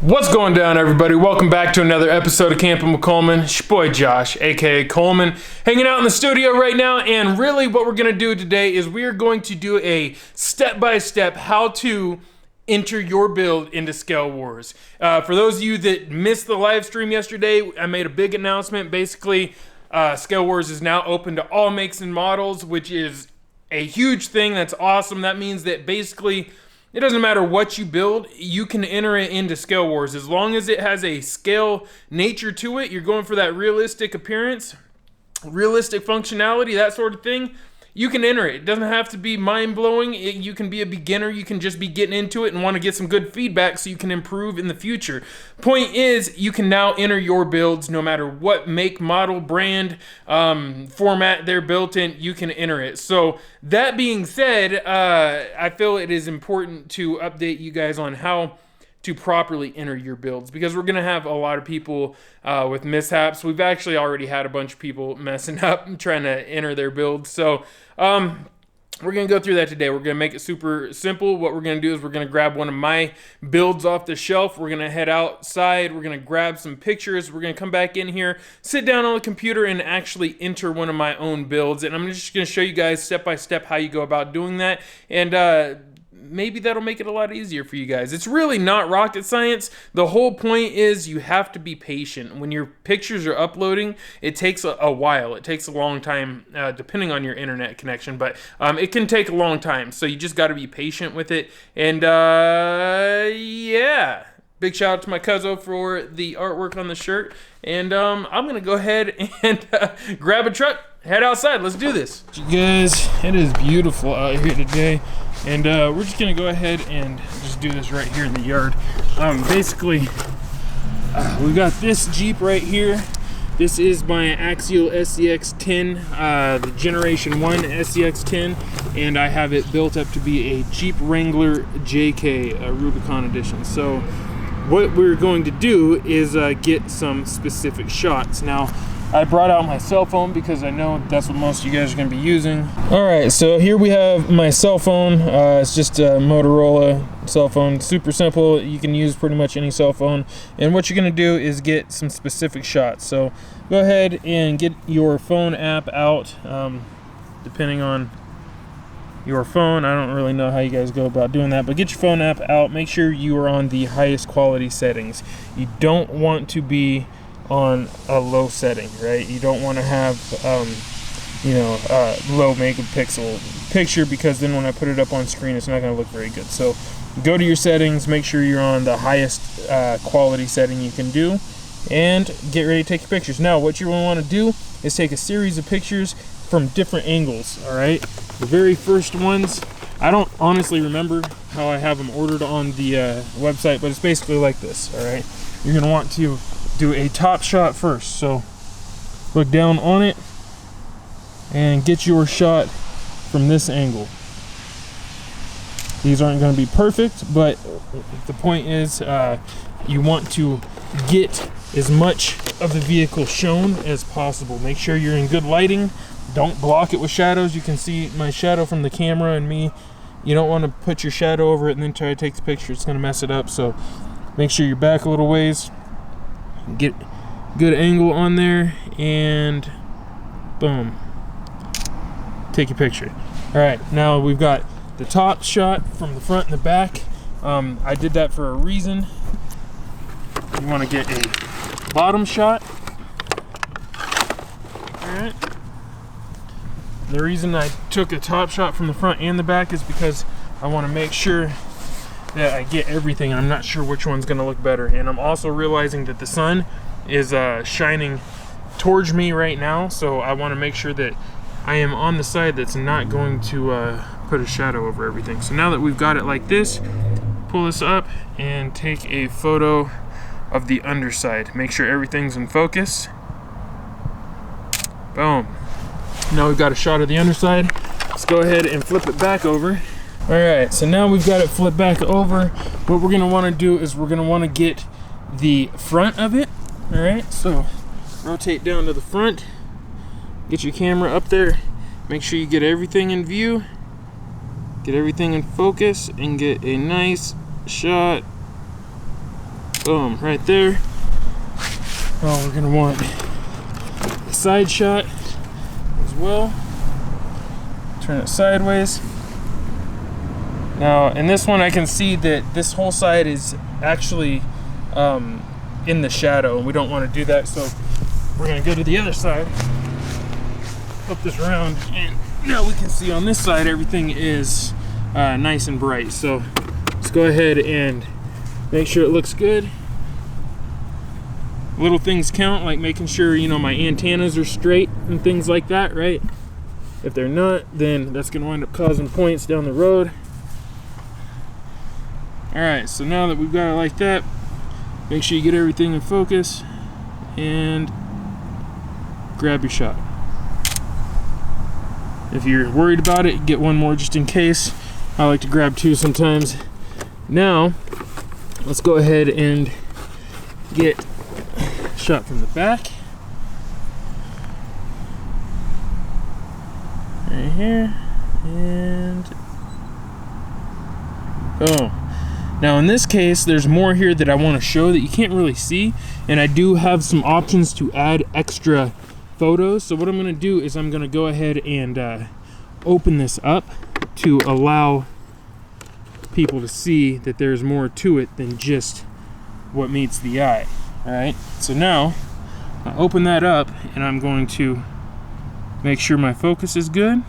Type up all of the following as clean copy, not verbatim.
What's going down, everybody? Welcome back to another episode of Camping with Coleman. It's your boy Josh, aka Coleman, hanging out in the studio right now. And really what we're going to do today is we are going to do a step-by-step how to enter your build into ScaleWars. For those of you that missed the live stream yesterday, I made a big announcement. Basically, ScaleWars is now open to all makes and models, which is a huge thing. That's awesome. That means that basically it doesn't matter what you build, you can enter it into ScaleWars. As long as it has a scale nature to it, you're going for that realistic appearance, realistic functionality, that sort of thing, you can enter it. It doesn't have to be mind-blowing. You can be a beginner. You can just be getting into it and want to get some good feedback so you can improve in the future. Point is, you can now enter your builds no matter what make, model, brand, format they're built in, you can enter it. So that being said, I feel it is important to update you guys on how to properly enter your builds, because we're going to have a lot of people with mishaps. We've actually already had a bunch of people messing up and trying to enter their builds. So we're going to go through that today. We're going to make it super simple. What we're going to do is we're going to grab one of my builds off the shelf. We're going to head outside. We're going to grab some pictures. We're going to come back in here, sit down on the computer, and actually enter one of my own builds. And I'm just going to show you guys step by step how you go about doing that. And maybe that'll make it a lot easier for you guys. It's really not rocket science. The whole point is you have to be patient. When your pictures are uploading, it takes a while. It takes a long time, depending on your internet connection, but it can take a long time. So you just got to be patient with it. And yeah, big shout out to my cousin for the artwork on the shirt. And I'm going to go ahead and grab a truck, head outside. Let's do this. You guys, it is beautiful out here today. And we're just going to go ahead and just do this right here in the yard. Basically, we got this Jeep right here. This is my Axial SCX-10, the Generation 1 SCX-10. And I have it built up to be a Jeep Wrangler JK Rubicon Edition. So what we're going to do is get some specific shots. Now, I brought out my cell phone because I know that's what most of you guys are going to be using. Alright, so here we have my cell phone. It's just a Motorola cell phone. Super simple. You can use pretty much any cell phone. And what you're going to do is get some specific shots. So go ahead and get your phone app out, depending on your phone. I don't really know how you guys go about doing that, but get your phone app out. Make sure you are on the highest quality settings. You don't want to be on a low setting, right? You don't want to have low megapixel picture, because then when I put it up on screen it's not going to look very good. So go to your settings, make sure you're on the highest quality setting you can do, and get ready to take your pictures. Now what you want to do is take a series of pictures from different angles. All right, the very first ones, I don't honestly remember how I have them ordered on the website, but it's basically like this. All right, you're going to want to do a top shot first. So look down on it and get your shot from this angle. These aren't going to be perfect, but the point is you want to get as much of the vehicle shown as possible. Make sure you're in good lighting. Don't block it with shadows. You can see my shadow from the camera and me. You don't want to put your shadow over it and then try to take the picture. It's going to mess it up. So make sure you're back a little ways. Get good angle on there, and boom, take your picture. All right, now we've got the top shot from the front and the back. I did that for a reason. You want to get a bottom shot. All right, the reason I took a top shot from the front and the back is because I want to make sure that I get everything. I'm not sure which one's going to look better, and I'm also realizing that the sun is shining towards me right now, so I want to make sure that I am on the side that's not going to put a shadow over everything. So now that we've got it like this, pull this up and take a photo of the underside. Make sure everything's in focus. Boom. Now we've got a shot of the underside. Let's go ahead and flip it back over. Alright, so now we've got it flipped back over. What we're going to want to do is we're going to want to get the front of it. Alright, so rotate down to the front. Get your camera up there. Make sure you get everything in view. Get everything in focus and get a nice shot Boom, right there. Oh, we're gonna want a side shot as well. Turn it sideways. Now, in this one, I can see that this whole side is actually in the shadow, and we don't want to do that, so we're gonna go to the other side, flip this around, and now we can see on this side everything is nice and bright. So let's go ahead and make sure it looks good. Little things count, like making sure, you know, my antennas are straight and things like that, right? If they're not, then that's gonna wind up causing points down the road. All right, so now that we've got it like that, make sure you get everything in focus and grab your shot. If you're worried about it, get one more just in case. I like to grab two sometimes. Now, let's go ahead and get a shot from the back. Right here, and boom. Now in this case, there's more here that I want to show that you can't really see, and I do have some options to add extra photos. So what I'm going to do is I'm going to go ahead and open this up to allow people to see that there's more to it than just what meets the eye. All right, so now I open that up, and I'm going to make sure my focus is good,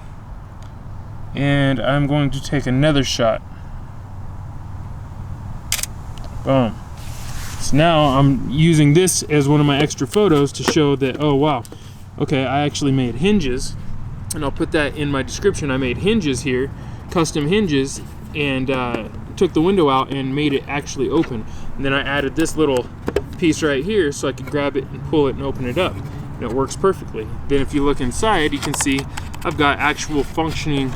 and I'm going to take another shot. Boom. So now I'm using this as one of my extra photos to show that, oh wow, okay, I actually made hinges, and I'll put that in my description. I made hinges here, custom hinges, and took the window out and made it actually open. And then I added this little piece right here so I could grab it and pull it and open it up, and it works perfectly. Then if you look inside, you can see I've got actual functioning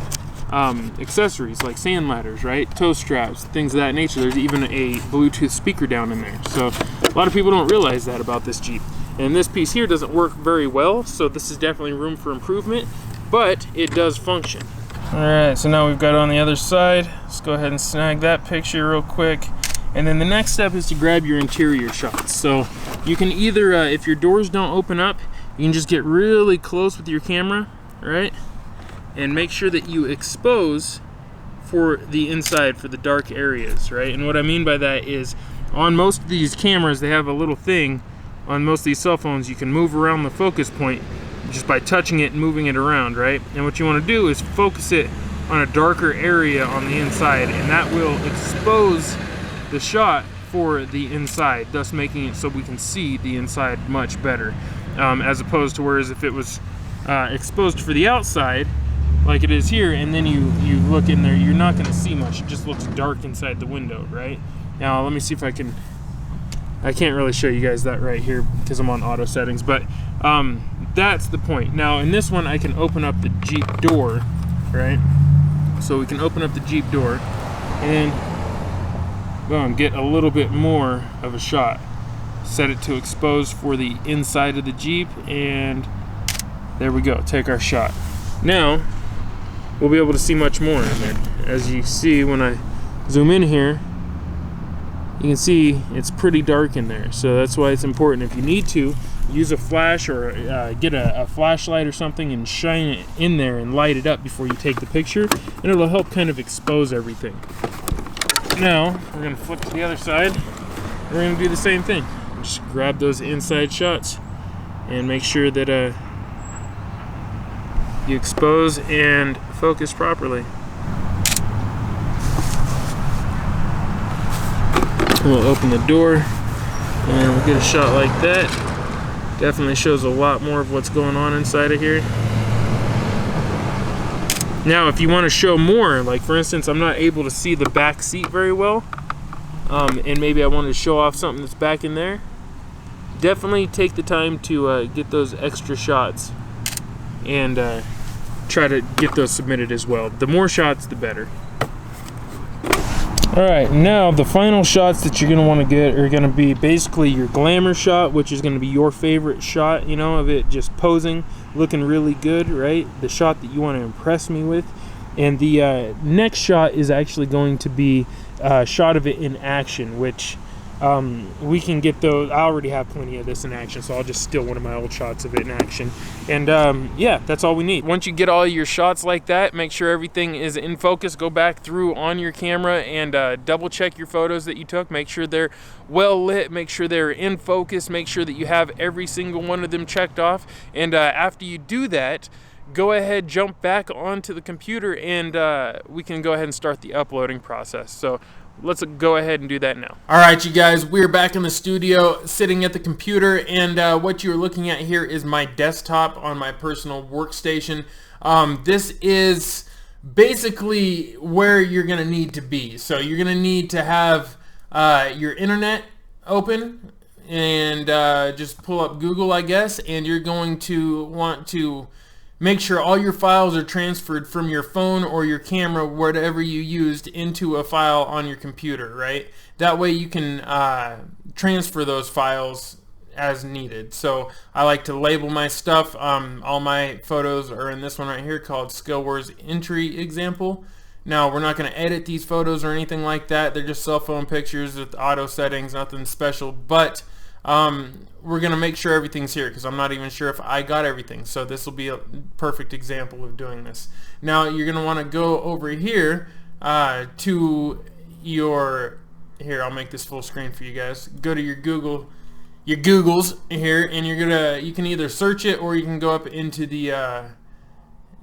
accessories like sand ladders, right? Toe straps, things of that nature. There's even a Bluetooth speaker down in there. So a lot of people don't realize that about this Jeep. And this piece here doesn't work very well, so this is definitely room for improvement, but it does function. All right, so now we've got it on the other side. Let's go ahead and snag that picture real quick. And then the next step is to grab your interior shots. So you can either, if your doors don't open up, you can just get really close with your camera, right? And make sure that you expose for the inside, for the dark areas, right? And what I mean by that is on most of these cameras, they have a little thing on most of these cell phones. You can move around the focus point just by touching it and moving it around, right? And what you want to do is focus it on a darker area on the inside, and that will expose the shot for the inside, thus making it so we can see the inside much better, as opposed to whereas if it was exposed for the outside like it is here, and then you look in there, you're not going to see much. It just looks dark inside the window, right? Now let me see if I can't really show you guys that right here because I'm on auto settings, but that's the point. Now in this one I can open up the Jeep door, right? So we can open up the Jeep door and boom, get a little bit more of a shot. Set it to expose for the inside of the Jeep, and there we go, take our shot. Now we'll be able to see much more in there. As you see, when I zoom in here, you can see it's pretty dark in there. So that's why it's important, if you need to, use a flash or get a flashlight or something and shine it in there and light it up before you take the picture, and it'll help kind of expose everything. Now we're going to flip to the other side, and we're going to do the same thing. Just grab those inside shots and make sure that you expose and focus properly. We'll open the door and we'll get a shot like that. Definitely shows a lot more of what's going on inside of here. Now if you want to show more, like for instance, I'm not able to see the back seat very well, and maybe I wanted to show off something that's back in there, definitely take the time to get those extra shots and try to get those submitted as well. The more shots, the better. All right, now the final shots that you're gonna want to get are gonna be basically your glamour shot, which is gonna be your favorite shot, you know, of it just posing, looking really good, right? The shot that you want to impress me with. And the next shot is actually going to be a shot of it in action, which we can get those. I already have plenty of this in action, so I'll just steal one of my old shots of it in action. And yeah, that's all we need. Once you get all your shots like that, make sure everything is in focus. Go back through on your camera and double check your photos that you took. Make sure they're well lit, make sure they're in focus, make sure that you have every single one of them checked off. And after you do that, go ahead, jump back onto the computer, and we can go ahead and start the uploading process. So let's go ahead and do that now. All right, you guys, we're back in the studio sitting at the computer, and what you're looking at here is my desktop on my personal workstation. This is basically where you're gonna need to be. So you're gonna need to have your internet open, and just pull up Google, I guess, and you're going to want to make sure all your files are transferred from your phone or your camera, whatever you used, into a file on your computer, right? That way you can transfer those files as needed. So I like to label my stuff. All my photos are in this one right here called ScaleWars entry example. Now, we're not going to edit these photos or anything like that. They're just cell phone pictures with auto settings, nothing special, but we're going to make sure everything's here because I'm not even sure if I got everything. So this will be a perfect example of doing this. Now, you're going to want to go over here to your, here, I'll make this full screen for you guys. Go to your Googles here, and you can either search it or you can go up into the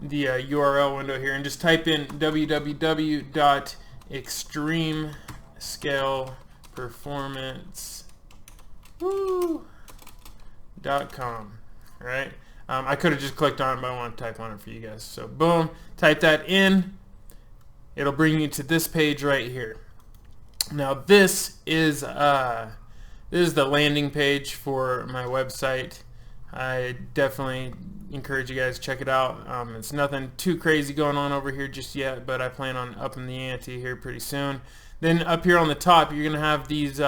URL window here and just type in www.extremescaleperformance.com, right? I could have just clicked on it, but I want to type on it for you guys. So boom, type that in. It'll bring you to this page right here. Now this is the landing page for my website. I definitely encourage you guys to check it out. It's nothing too crazy going on over here just yet, but I plan on upping the ante here pretty soon. Then up here on the top, you're gonna have these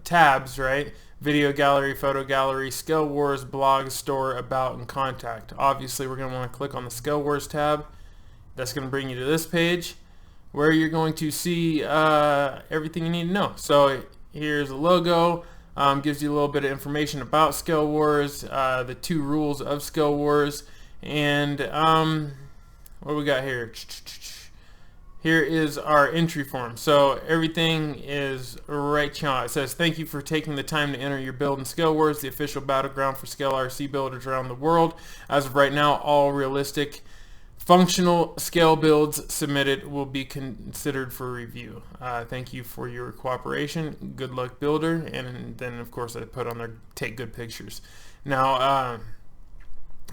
tabs, right? Video gallery, photo gallery, ScaleWars, blog, store, about, and contact. Obviously, we're gonna want to click on the ScaleWars tab. That's gonna bring you to this page where you're going to see everything you need to know. So here's a logo. Gives you a little bit of information about ScaleWars, the 2 rules of ScaleWars, and what do we got here? Here is our entry form. So everything is right here. It says, thank you for taking the time to enter your build in ScaleWars, the official battleground for Scale RC builders around the world. As of right now, all realistic functional scale builds submitted will be considered for review. Thank you for your cooperation. Good luck, builder. And then, of course, I put on there, take good pictures. Now,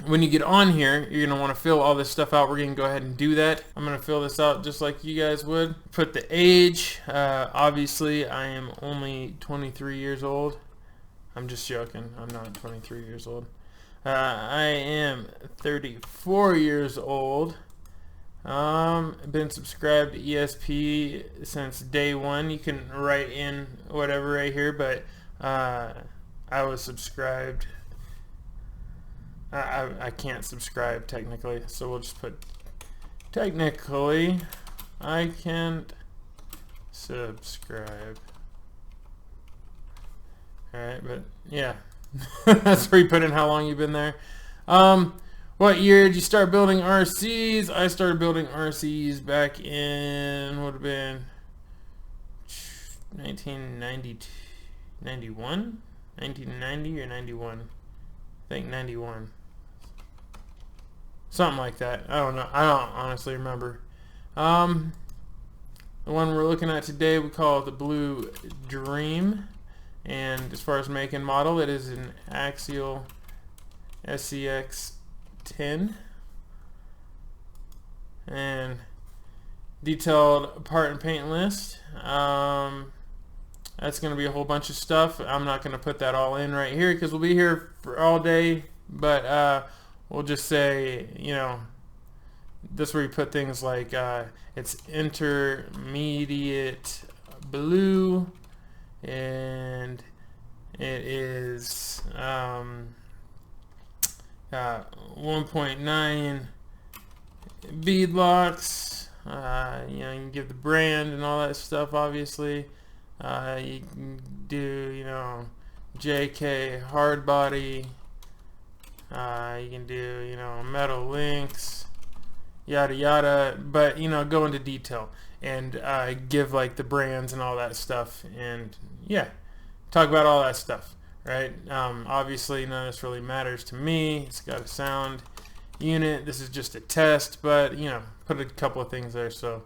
when you get on here, you're going to want to fill all this stuff out. We're going to go ahead and do that. I'm going to fill this out just like you guys would. Put the age. Obviously, I am only 23 years old. I'm just joking. I'm not 23 years old. I am 34 years old. Been subscribed to ESP since day one. You can write in whatever right here, but I was subscribed. I can't subscribe technically, so we'll just put technically I can't subscribe. Alright, but yeah. That's where you put in how long you've been there. What year did you start building RCs? I started building RCs back in, would have been 1990, 91? 1990 or 91? I think 91. Something like that. I don't know. I don't honestly remember. The one we're looking at today, we call it the Blue Dream. And as far as make and model, it is an Axial SCX 10. And detailed part and paint list. That's going to be a whole bunch of stuff. I'm not going to put that all in right here because we'll be here for all day. But we'll just say, you know, this is where you put things like it's intermediate blue. And it is 1.9 beadlocks. You know, you can give the brand and all that stuff, obviously. You can do, you know, JK hard body. You can do, you know, metal links, yada yada, but, you know, go into detail and give like the brands and all that stuff, and yeah, talk about all that stuff, right? Obviously none of this really matters to me. It's got a sound unit. This is just a test, but, you know, put a couple of things there so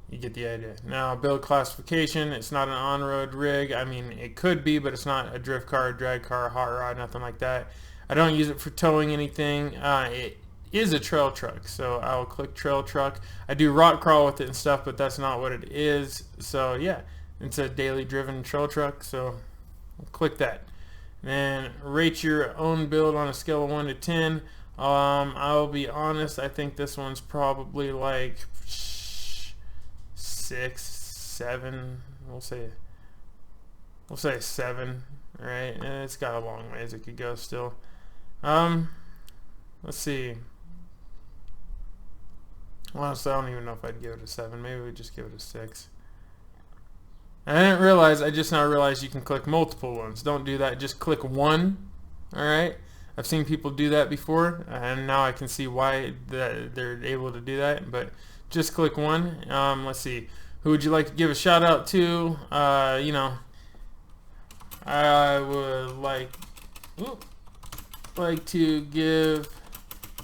you get the idea. Now, build classification, it's not an on-road rig. I mean, it could be, but it's not a drift car, drag car, hot rod, nothing like that. I don't use it for towing anything. It is a trail truck, so I will click trail truck. I do rock crawl with it and stuff, but that's not what it is. So yeah, it's a daily driven trail truck, so I'll click that. Then rate your own build on a scale of 1 to 10. I'll be honest, I think this one's probably like 6, 7. We'll say 7, right? It's got a long ways it could go still. Let's see. Honestly, I don't even know if I'd give it a 7. Maybe we'd just give it a 6. And I didn't realize, I just now realized you can click multiple ones. Don't do that, just click one. Alright? I've seen people do that before, and now I can see why they're able to do that, but just click one. Let's see. Who would you like to give a shout out to? You know, I would like to give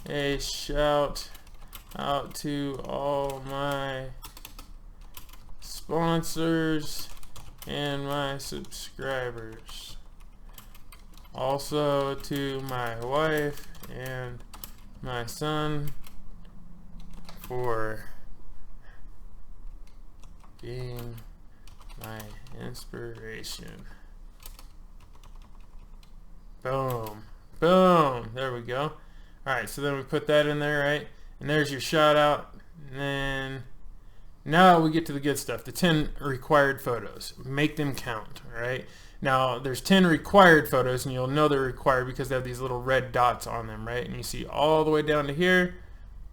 a shout out to all my sponsors and my subscribers. Also to my wife and my son for being my inspiration. Boom. Boom. There we go. Alright, so then we put that in there, right? And there's your shout out. And then now we get to the good stuff. The 10 required photos. Make them count, right? Now there's 10 required photos, and you'll know they're required because they have these little red dots on them, right? And you see all the way down to here.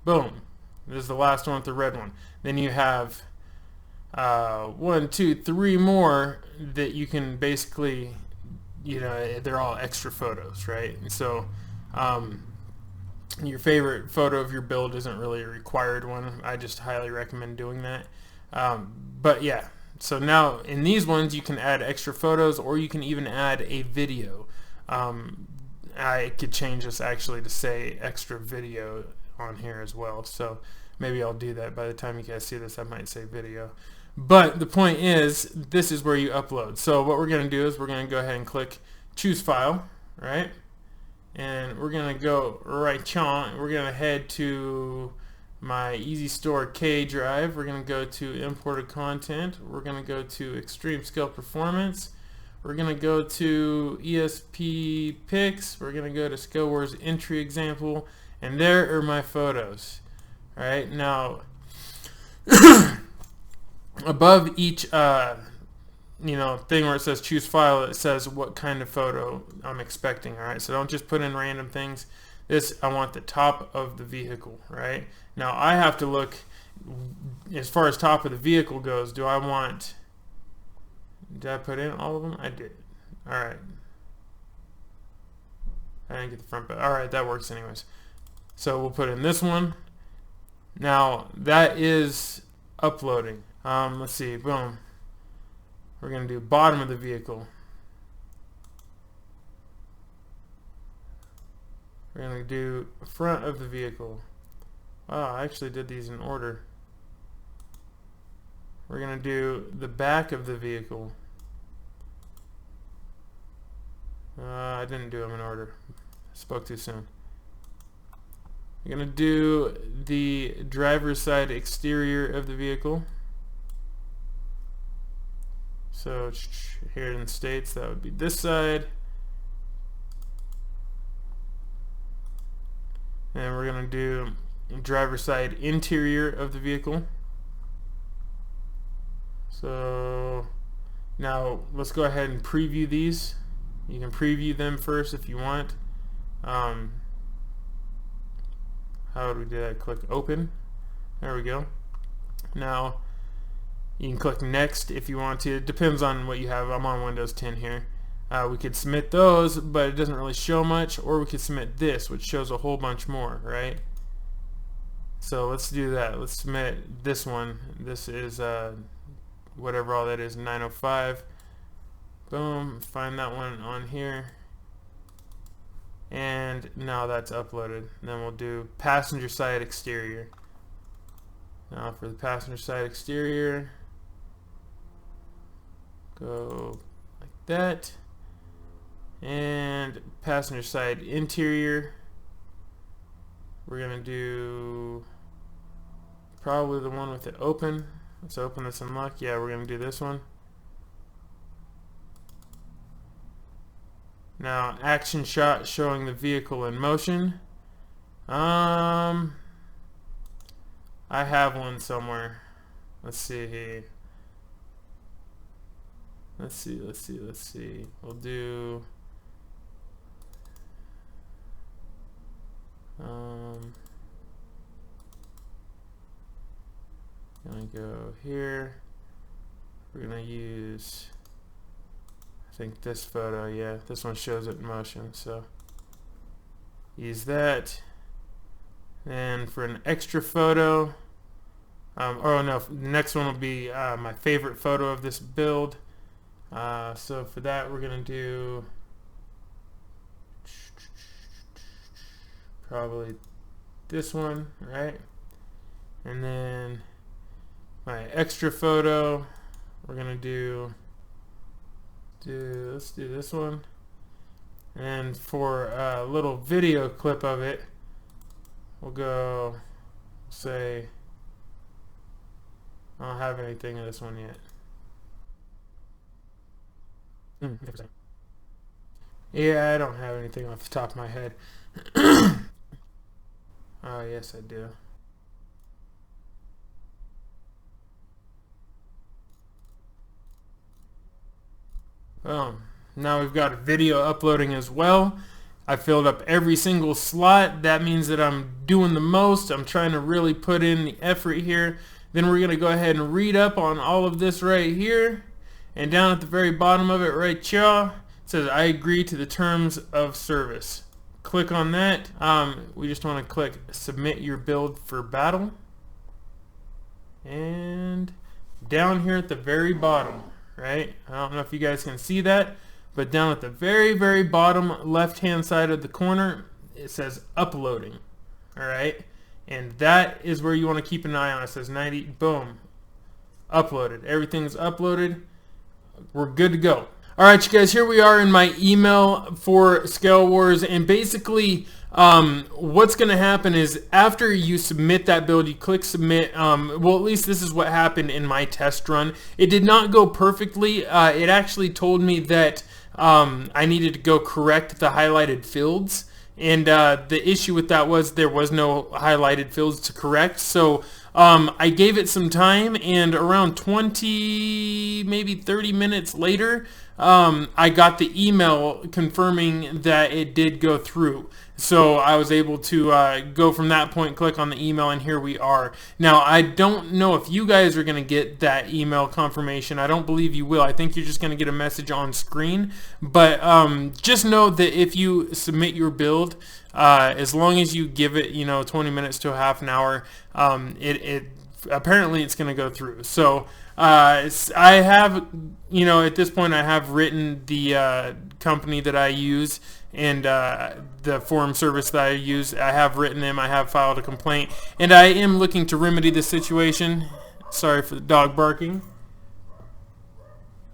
Boom. This is the last one with the red one. Then you have 1, 2, 3 more that you can basically, you know, they're all extra photos, right? And so your favorite photo of your build isn't really a required one. I just highly recommend doing that. But yeah, so now in these ones you can add extra photos, or you can even add a video. I could change this actually to say extra video on here as well, so maybe I'll do that. By the time you guys see this, I might say video. But the point is, this is where you upload. So what we're going to do is we're going to go ahead and click choose file, right? And we're going to go right on. We're going to head to my Easy Store K drive. We're going to go to imported content. We're going to go to extreme scale performance. We're going to go to ESP pics. We're going to go to ScaleWars entry example. And there are my photos. All right, now above each you know, thing where it says choose file, it says what kind of photo I'm expecting. All right, so don't just put in random things. This, I want the top of the vehicle, right? Now I have to look as far as top of the vehicle goes. Did I put in all of them? I did. All right, I didn't get the front, but all right, that works anyways. So we'll put in this one. Now that is uploading. Let's see, boom. We're going to do bottom of the vehicle. We're going to do front of the vehicle. Wow, I actually did these in order. We're going to do the back of the vehicle. I didn't do them in order. Spoke too soon. We're going to do the driver's side exterior of the vehicle. So here in the States, that would be this side. And we're going to do driver's side interior of the vehicle. So now let's go ahead and preview these. You can preview them first if you want. How would we do that? Click open. There we go. Now You can click next if you want to. It depends on what you have. I'm on Windows 10 here. We could submit those, but it doesn't really show much, or we could submit this, which shows a whole bunch more, right? So let's do that. Let's submit this one. This is whatever all that is, 905. Boom, find that one on here. And now that's uploaded. Then we'll do passenger side exterior. Now for the passenger side exterior, go like that. And passenger side interior, we're gonna do probably the one with it open. Let's open this and lock. Yeah, we're gonna do this one. Now action shot showing the vehicle in motion. I have one somewhere. Let's see here. Let's see. We'll do gonna go here. We're gonna use, I think, this photo. Yeah, this one shows it in motion, so use that. And for an extra photo, oh no, the next one will be my favorite photo of this build. So for that, we're gonna do probably this one, right? And then my extra photo, we're gonna let's do this one. And for a little video clip of it, we'll go, say, I don't have anything in this one yet. Yeah, I don't have anything off the top of my head. Oh, yes, I do. Now we've got a video uploading as well. I filled up every single slot. That means that I'm doing the most. I'm trying to really put in the effort here. Then we're going to go ahead and read up on all of this right here. And down at the very bottom of it right here, it says, I agree to the terms of service. Click on that. We just want to click submit your build for battle. And down here at the very bottom, right? I don't know if you guys can see that, but down at the very, very bottom left-hand side of the corner, it says uploading. All right? And that is where you want to keep an eye on. It says 90, boom, uploaded. Everything's uploaded. We're good to go. All right, you guys, here we are in my email for ScaleWars, and basically what's going to happen is after you submit that build, you click submit. Well, at least this is what happened in my test run. It did not go perfectly. It actually told me that I needed to go correct the highlighted fields, and the issue with that was there was no highlighted fields to correct. So I gave it some time, and around 20, maybe 30 minutes later, I got the email confirming that it did go through. So I was able to go from that point, click on the email, and here we are. Now, I don't know if you guys are going to get that email confirmation. I don't believe you will. I think you're just going to get a message on screen. But just know that if you submit your build, as long as you give it, 20 minutes to a half an hour, apparently it's going to go through. So I have, at this point, I have written the company that I use and the forum service that I use. I have written them. I have filed a complaint, and I am looking to remedy the situation. Sorry for the dog barking.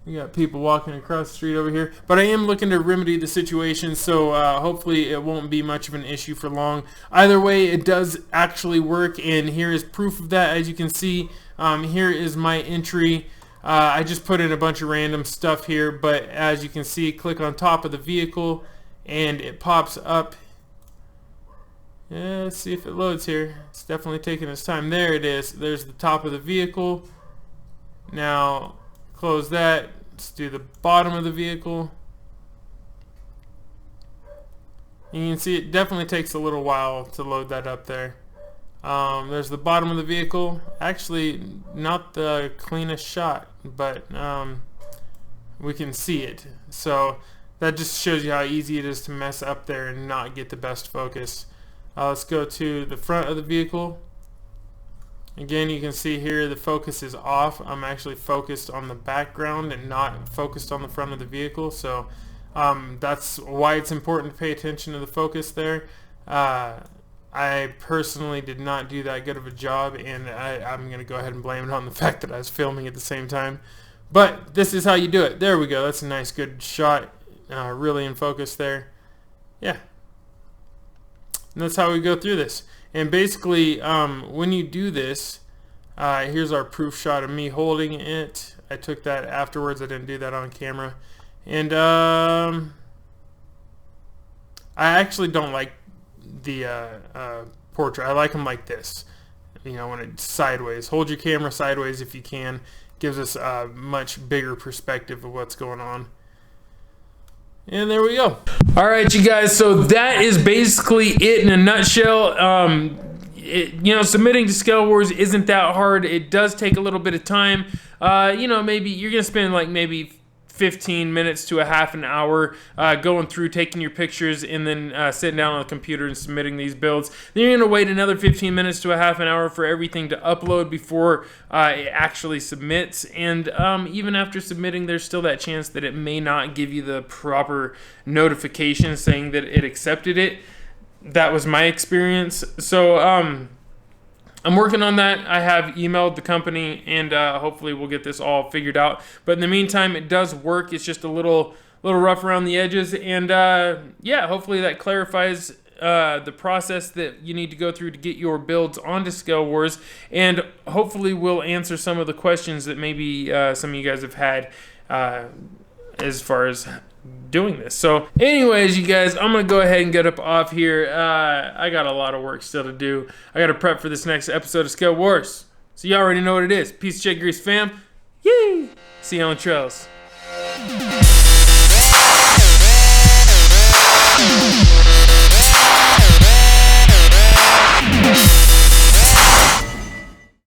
We got people walking across the street over here, but I am looking to remedy the situation, so hopefully it won't be much of an issue for long. Either way, it does actually work, and here is proof of that. As you can see, here is my entry. I just put in a bunch of random stuff here, but as you can see, click on top of the vehicle and it pops up. Yeah, let's see if it loads here. It's definitely taking its time. There it is. There's the top of the vehicle. Now close that. Let's do the bottom of the vehicle. You can see it definitely takes a little while to load that up there. There's the bottom of the vehicle. Actually, not the cleanest shot, but we can see it. So that just shows you how easy it is to mess up there and not get the best focus. Let's go to the front of the vehicle. Again, you can see here the focus is off. I'm actually focused on the background and not focused on the front of the vehicle. So that's why it's important to pay attention to the focus there. I personally did not do that good of a job, and I'm going to go ahead and blame it on the fact that I was filming at the same time. But this is how you do it. There we go. That's a nice, good shot. Really in focus there. Yeah. And that's how we go through this. And basically, when you do this, here's our proof shot of me holding it. I took that afterwards. I didn't do that on camera. And I actually don't like the portrait. I like them like this. You know, when it's sideways. Hold your camera sideways if you can. Gives us a much bigger perspective of what's going on. And there we go. All right, you guys. So that is basically it in a nutshell. You know, submitting to ScaleWars isn't that hard. It does take a little bit of time. You know, maybe you're gonna spend like maybe 15 minutes to a half an hour going through, taking your pictures, and then sitting down on the computer and submitting these builds. Then you're going to wait another 15 minutes to a half an hour for everything to upload before it actually submits. And even after submitting, there's still that chance that it may not give you the proper notification saying that it accepted it. That was my experience. So I'm working on that. I have emailed the company, and hopefully we'll get this all figured out. But in the meantime, it does work. It's just a little rough around the edges, and yeah, hopefully that clarifies the process that you need to go through to get your builds onto ScaleWars, and hopefully we'll answer some of the questions that maybe some of you guys have had as far as doing this. So anyways, you guys, I'm gonna go ahead and get up off here. I got a lot of work still to do. I gotta prep for this next episode of ScaleWars, so you already know what it is. Peace, check, grease, fam. Yay! See you on the trails.